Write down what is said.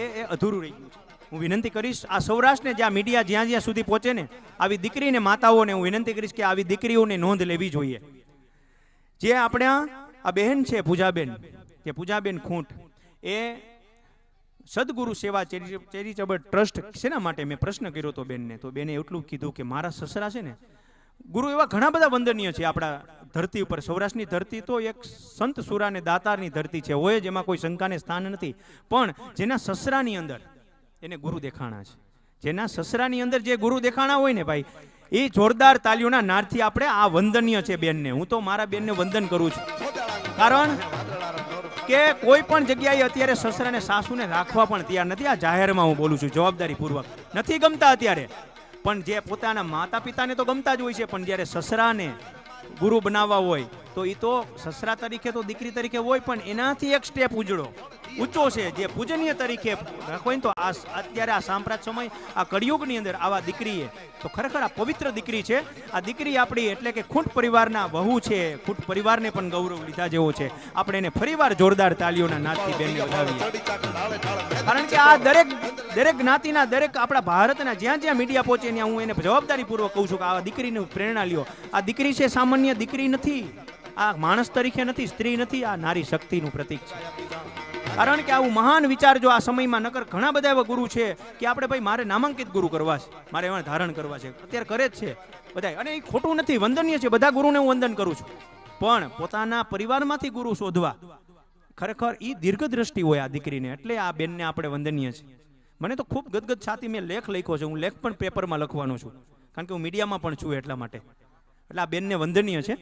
એ અધૂરું રહી ગયું છે. હું વિનંતી કરીશ આ સૌરાષ્ટ્રને જ્યાં મીડિયા જ્યાં જ્યાં સુધી પહોંચે ને આવી દીકરીને માતાઓને હું વિનંતી કરીશ કે આવી દીકરીઓને નોંધ લેવી જોઈએ. જે આપણે આ બહેન છે પૂજાબેન ખૂંટ, એ સદગુરુ સેવા ચેરિટેબલ ટ્રસ્ટ શેના માટે મેં પ્રશ્ન કર્યો હતો બેનને, તો બેને એટલું કીધું કે મારા સસરા છે ને ગુરુ એવા ઘણા બધા વંદનીય છે આપણા ધરતી ઉપર. સૌરાષ્ટ્રની ધરતી તો એક સંત સુરા ને દાતારની ધરતી છે, હોય જેમાં કોઈ શંકાને સ્થાન નથી. પણ જેના સસરાની અંદર એને ગુરુ દેખાણા છે, જેના સસરાની અંદર જે ગુરુ દેખાણા હોય ને ભાઈ, એ જોરદાર તાલીઓના નાદથી આપણે આ વંદનીય છે બેનને. હું તો મારા બેનને વંદન કરું છું, કારણ કે કોઈ પણ જગ્યાએ અત્યારે સસરાને સાસુને રાખવા પણ તૈયાર નથી. આ જાહેરમાં હું બોલું છું જવાબદારી પૂર્વક, નથી ગમતા અત્યારે. પણ જે પોતાના માતા પિતાને તો ગમતા જ હોય છે, પણ જ્યારે સસરાને ગુરુ બનાવવા હોય તો એ તો સસરા તરીકે તો દીકરી તરીકે હોય, પણ એનાથી એક સ્ટેપ ઊંચો છે, જે પૂજનીય તરીકે રાખો ને. તો આ અત્યારે આ સાંપ્રત સમય આ કળિયુગની અંદર આવા દીકરીએ તો ખરેખર આ પવિત્ર દીકરી છે. આ દીકરી આપણી એટલે કે ખૂંટ પરિવારના વહુ છે, ખૂંટ પરિવારને પણ ગૌરવ લીધા જેવો છે. આપણે એને ફરીવાર જોરદાર તાલીઓના નાદથી બેનને વધાવીએ, કારણ કે આ દરેક જ્ઞાતિના દરેક આપણા ભારતના જ્યાં જ્યાં મીડિયા પહોંચે ત્યાં હું એને જવાબદારીપૂર્વક કહું છું કે આ દીકરીની પ્રેરણા લ્યો. આ દીકરી છે, સામાન્ય દીકરી નથી, આ માણસ તરીકે નથી, સ્ત્રી નથી, આ નારી શક્તિનું પ્રતીક છે. કારણ કે આવું મહાન વિચાર જો આ સમયમાં નકર ઘણા બધા એવા ગુરુ છે કે આપણે ભાઈ મારે નામાંકિત ગુરુ કરવા છે, મારે એવા ધારણ કરવા છે, અત્યારે કરે જ છે બધા, અને એ ખોટું નથી, વંદનીય છે. બધા ગુરુને હું વંદન કરું છું, પણ પોતાના પરિવારમાંથી ગુરુ શોધવા ખરેખર એ દીર્ઘ દ્રષ્ટિ હોય આ દીકરીને. એટલે આ બેનને આપણે વંદનીય છે. મને તો ખૂબ ગદગદ છાતી મેં લેખ લખ્યો છે, હું લેખ પણ પેપરમાં લખવાનો છું, કારણ કે હું મીડિયામાં પણ છું એટલા માટે. એટલે આ બેનને વંદનીય છે.